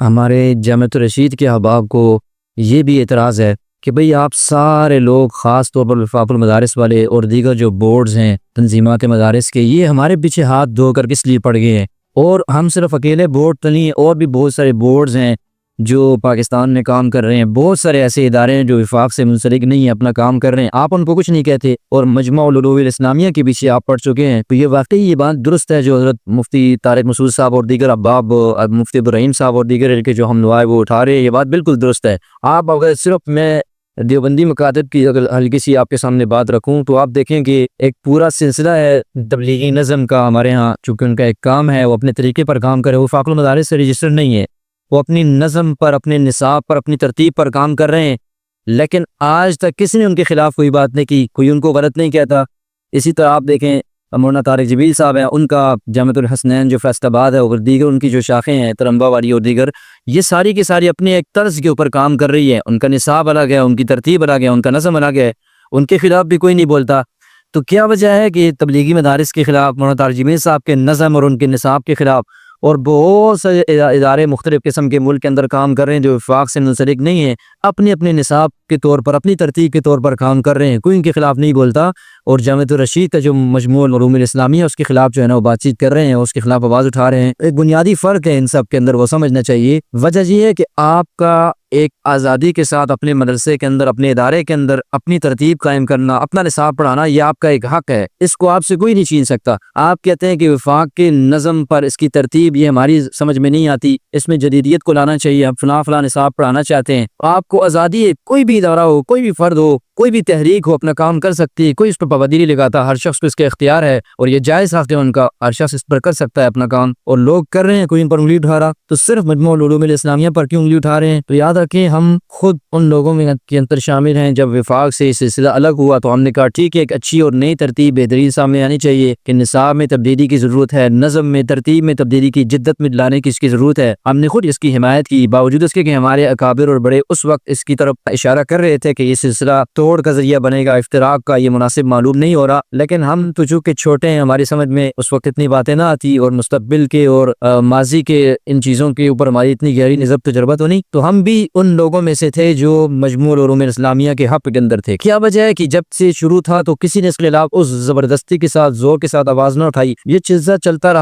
ہمارے جامعۃ الرشید کے احباب کو یہ بھی اعتراض ہے کہ بھئی آپ سارے لوگ خاص طور پر وفاق المدارس والے اور دیگر جو بورڈز ہیں تنظیمات مدارس کے، یہ ہمارے پیچھے ہاتھ دھو کر کس لیے پڑ گئے ہیں؟ اور ہم صرف اکیلے بورڈ تو نہیں، اور بھی بہت سارے بورڈز ہیں جو پاکستان میں کام کر رہے ہیں، بہت سارے ایسے ادارے ہیں جو وفاق سے منسلک نہیں ہیں، اپنا کام کر رہے ہیں، آپ ان کو کچھ نہیں کہتے، اور مجمع العلوم الاسلامیہ کے پیچھے آپ پڑ چکے ہیں۔ تو یہ واقعی یہ بات درست ہے جو حضرت مفتی طارق مسعود صاحب اور دیگر احباب، مفتی ابراہیم صاحب اور دیگر کے جو ہم نوائب وہ اٹھا رہے ہیں، یہ بات بالکل درست ہے۔ آپ اگر صرف میں دیوبندی مکاتب کی اگر ہلکی سی آپ کے سامنے بات رکھوں تو آپ دیکھیں کہ ایک پورا سلسلہ ہے تبلیغی نظم کا ہمارے ہاں، چونکہ ان کا ایک کام ہے وہ اپنے طریقے پر کام کرے، وہ وفاق المدارس سے رجسٹر نہیں ہے، وہ اپنی نظم پر، اپنے نصاب پر، اپنی ترتیب پر کام کر رہے ہیں، لیکن آج تک کسی نے ان کے خلاف کوئی بات نہیں کی، کوئی ان کو غلط نہیں کہتا۔ اسی طرح آپ دیکھیں مولانا طارق جبیل صاحب ہیں، ان کا جامعۃ الحسنین جو فیصل آباد ہے اور دیگر ان کی جو شاخیں ہیں ترنبا والی اور دیگر، یہ ساری کی ساری اپنے ایک طرز کے اوپر کام کر رہی ہے، ان کا نصاب الگ ہے، ان کی ترتیب الگ ہے، ان کا نظم الگ ہے، ان کے خلاف بھی کوئی نہیں بولتا۔ تو کیا وجہ ہے کہ تبلیغی مدارس کے خلاف، مولانا طارق جبیل صاحب کے نظم اور ان کے نصاب کے خلاف، اور بہت سے ادارے مختلف قسم کے ملک کے اندر کام کر رہے ہیں جو وفاق سے منسلک نہیں ہیں، اپنے اپنے نصاب کے طور پر، اپنی ترتیب کے طور پر کام کر رہے ہیں، کوئی ان کے خلاف نہیں بولتا، اور جامعۃ الرشید کا جو مجموع العلوم الاسلامیہ ہے اس کے خلاف جو ہے نا وہ بات چیت کر رہے ہیں، اس کے خلاف آواز اٹھا رہے ہیں۔ ایک بنیادی فرق ہے ان سب کے اندر، وہ سمجھنا چاہیے۔ وجہ یہ ہے کہ آپ کا ایک آزادی کے ساتھ اپنے مدرسے کے اندر، اپنے ادارے کے اندر اپنی ترتیب قائم کرنا، اپنا نصاب پڑھانا، یہ آپ کا ایک حق ہے، اس کو آپ سے کوئی نہیں چھین سکتا۔ آپ کہتے ہیں کہ وفاق کے نظم پر اس کی ترتیب یہ ہماری سمجھ میں نہیں آتی، اس میں جدیدیت کو لانا چاہیے، آپ فلاں فلاں نصاب پڑھانا چاہتے ہیں، آپ کو آزادی ہے، کوئی بھی ادارہ ہو، کوئی بھی فرد ہو، کوئی بھی تحریک ہو، اپنا کام کر سکتی ہے، کوئی اس پر پابندی نہیں لگاتا، ہر شخص کو اس کا اختیار ہے، اور یہ جائز حق ہے ان کا، ہر شخص اس پر کر سکتا ہے اپنا کام، اور لوگ کر رہے ہیں، کوئی ان پر انگلی اٹھا رہا، تو صرف مجموع العلوم الاسلامیہ پر کیوں انگلی اٹھا رہے ہیں؟ تو یاد رکھیں ہم خود ان لوگوں میں کے اندر شامل ہیں۔ جب وفاق سے یہ سلسلہ الگ ہوا تو ہم نے کہا ٹھیک ہے، ایک اچھی اور نئی ترتیب بہترین سامنے آنی چاہیے کہ نصاب میں تبدیلی کی ضرورت ہے، نظم میں، ترتیب میں تبدیلی کی، جدت میں لانے کی اس کی ضرورت ہے۔ ہم نے خود اس کی حمایت کی، باوجود اس کے کہ ہمارے اکابر اور بڑے اس وقت اس کی طرف اشارہ کر رہے تھے کہ یہ سلسلہ توڑ کا ذریعہ بنے گا، افتراق کا، یہ مناسب معلوم نہیں ہو رہا، لیکن ہم تو چونکہ چھوٹے ہیں، ہماری سمجھ میں اس وقت اتنی باتیں نہ آتی، اور مستقبل کے اور ماضی کے ان چیزوں کے اوپر ہماری اتنی گہری نظر تجربہ تو نہیں، تو ہم بھی ان لوگوں میں سے تھے جو مجموع العلوم الاسلامیہ کے حق کے اندر تھے۔ کیا وجہ ہے کہ جب سے شروع تھا تو کسی نے اس کے خلاف اس زبردستی کے ساتھ، زور کے ساتھ آواز نہ اٹھائی، یہ سلسلہ چلتا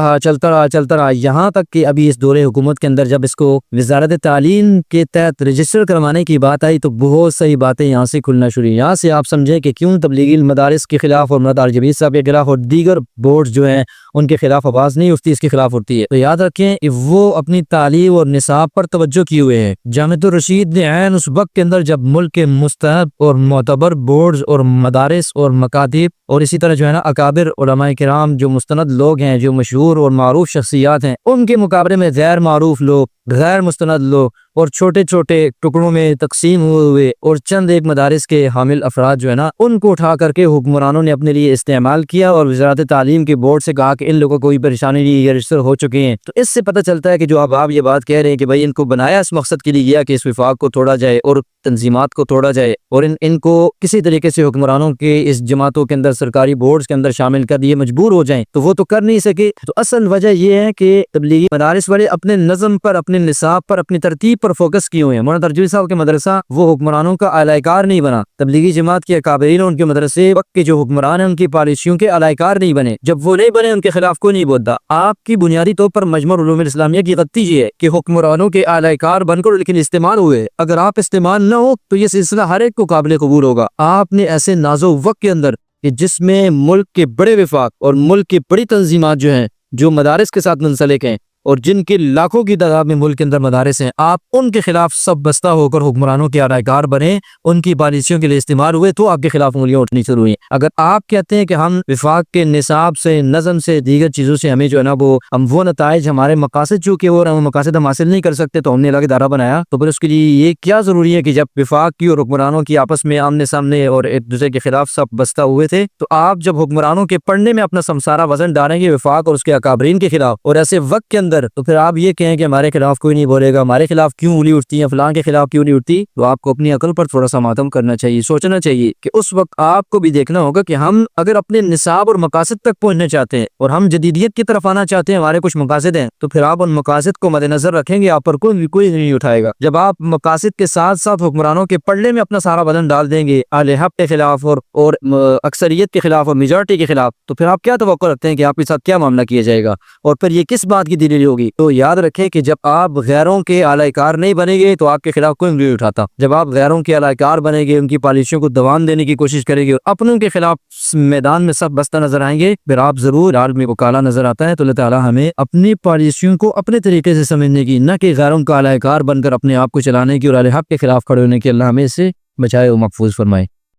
رہا، یہاں تک کہ ابھی اس دور حکومت کے اندر جب اس کو وزارت تعلیم کے تحت رجسٹر کروانے کی بات آئی تو بہت ساری باتیں یہاں سے کھلنا شروع ہوئی۔ یہاں سے آپ سمجھیں کہ کیوں تبلیغی مدارس کے خلاف اور مولانا طارق جبیل صاحب کے خلاف اور دیگر بورڈ جو ہیں ان کے خلاف آواز نہیں اٹھتی، اس کے خلاف اٹھتی ہے۔ تو یاد رکھیں کہ وہ اپنی تعلیم اور نصاب پر توجہ کیے ہوئے ہیں۔ جامعۃ الرشید نے عین اس وقت کے اندر جب ملک کے مستحب اور معتبر بورڈز اور مدارس اور مکاتب اور اسی طرح جو ہے نا اکابر علماء کرام جو مستند لوگ ہیں، جو مشہور اور معروف شخصیات ہیں، ان کے مقابلے میں غیر معروف لوگ، غیر مستند لوگ اور چھوٹے چھوٹے ٹکڑوں میں تقسیم ہوئے اور چند ایک مدارس کے حامل افراد جو ہے نا ان کو اٹھا کر کے حکمرانوں نے اپنے لیے استعمال کیا، اور وزارت تعلیم کے بورڈ سے کہا کہ ان لوگوں کو کوئی پریشانی نہیں، یہ رجسٹر ہو چکے ہیں۔ تو اس سے پتہ چلتا ہے کہ جو اب آپ یہ بات کہہ رہے ہیں کہ بھائی ان کو بنایا اس مقصد کے لیے گیا کہ اس وفاق کو توڑا جائے اور تنظیمات کو توڑا جائے، اور ان کو کسی طریقے سے حکمرانوں کے اس جماعتوں کے اندر، سرکاری بورڈز کے اندر شامل کر دیے، مجبور ہو جائیں، تو وہ تو کر نہیں سکے۔ تو اصل وجہ یہ ہے کہ تبلیغی مدارس والے اپنے نظم پر، اپنے نصاب پر، اپنی ترتیب پر فوکس کیے ہوئے ہیں۔ مولانا طارق جبیل صاحب کے مدرسہ وہ حکمرانوں کا اعلی کار نہیں بنا، تبلیغی جماعت کے اکابرین ان کے مدرسے وقت کے جو حکمران ہیں ان کی پالیسیوں کے اعلی کار نہیں بنے۔ جب وہ نہیں بنے ان کے خلاف کوئی نہیں بولتا۔ آپ کی بنیادی طور پر مجمع العلوم الاسلامیہ کی غلطی یہ ہے کہ حکمرانوں کے اعلی کار بن کر لیکن استعمال ہوئے، اگر آپ استعمال نہ ہو تو یہ سلسلہ ہر ایک کو قابل قبول ہوگا۔ آپ نے ایسے نازو وقت کے اندر کہ جس میں ملک کے بڑے وفاق اور ملک کی بڑی تنظیمات جو ہیں، جو مدارس کے ساتھ منسلک ہیں اور جن کے لاکھوں کی تعداد میں ملک کے اندر مدارس ہیں، آپ ان کے خلاف سب بستہ ہو کر حکمرانوں کے اعلی کار بنے، ان کی پالیسیوں کے لیے استعمال ہوئے، تو آپ کے خلاف انگلیاں اٹھنی شروع ہوئی۔ اگر آپ کہتے ہیں کہ ہم وفاق کے نصاب سے، نظم سے، دیگر چیزوں سے ہمیں جو ہے نا وہ نتائج، ہمارے مقاصد چونکہ وہ مقاصد ہم حاصل نہیں کر سکتے تو ہم نے الگ ادارہ بنایا، تو پھر اس کے لیے یہ کیا ضروری ہے کہ جب وفاق کی اور حکمرانوں کی آپس میں آمنے سامنے اور ایک دوسرے کے خلاف سب بستہ ہوئے تھے، تو آپ جب حکمرانوں کے پڑھنے میں اپنا سمسارا وزن ڈالیں گے وفاق اور اس کے اکابرین کے خلاف، اور ایسے وقت کے اندر اندر، تو پھر آپ یہ کہیں کہ ہمارے خلاف کوئی نہیں بولے گا، ہمارے خلاف کیوں انگلی اٹھتی ہے، فلاں کے خلاف کیوں نہیں اٹھتی، تو آپ کو اپنی عقل پر تھوڑا سا ماتم کرنا چاہیے، سوچنا چاہیے کہ اس وقت آپ کو بھی دیکھنا ہوگا کہ ہم اگر اپنے نصاب اور مقاصد تک پہنچنا چاہتے ہیں اور ہم جدیدیت کی طرف آنا چاہتے ہیں، ہمارے کچھ مقاصد ہیں، تو پھر آپ ان مقاصد کو مد نظر رکھیں گے، آپ پر کوئی نہیں اٹھائے گا۔ جب آپ مقاصد کے ساتھ ساتھ حکمرانوں کے پلڑے میں اپنا سارا بدن ڈال دیں گے اہل حق کے خلاف اور اکثریت کے خلاف اور میجورٹی کے خلاف، تو پھر آپ کیا توقع رکھتے ہیں کہ آپ کے ساتھ کیا معاملہ کیا جائے گا، اور پھر یہ کس بات کی دلیل ہوگی؟ تو یاد رکھیں کہ جب آپ غیروں کے اعلی کار نہیں بنیں گے تو آپ کے خلاف کوئی انگلی اٹھاتا۔ جب آپ غیروں کے اعلی کار بنیں گے، ان کی پالیسیوں کو دوام دینے کی کوشش کریں گے اور اپنوں کے خلاف میدان میں سب بستہ نظر آئیں گے، پھر آپ ضرور عالمی کو کالا نظر آتا ہے۔ تو اللہ تعالیٰ ہمیں اپنی پالیسیوں کو اپنے طریقے سے سمجھنے کی، نہ کہ غیروں کا اعلی کار بن کر اپنے آپ کو چلانے کی اور اہل حق کے خلاف کھڑے ہونے کی، اللہ ہمیں اس سے بچائے و محفوظ فرمائے۔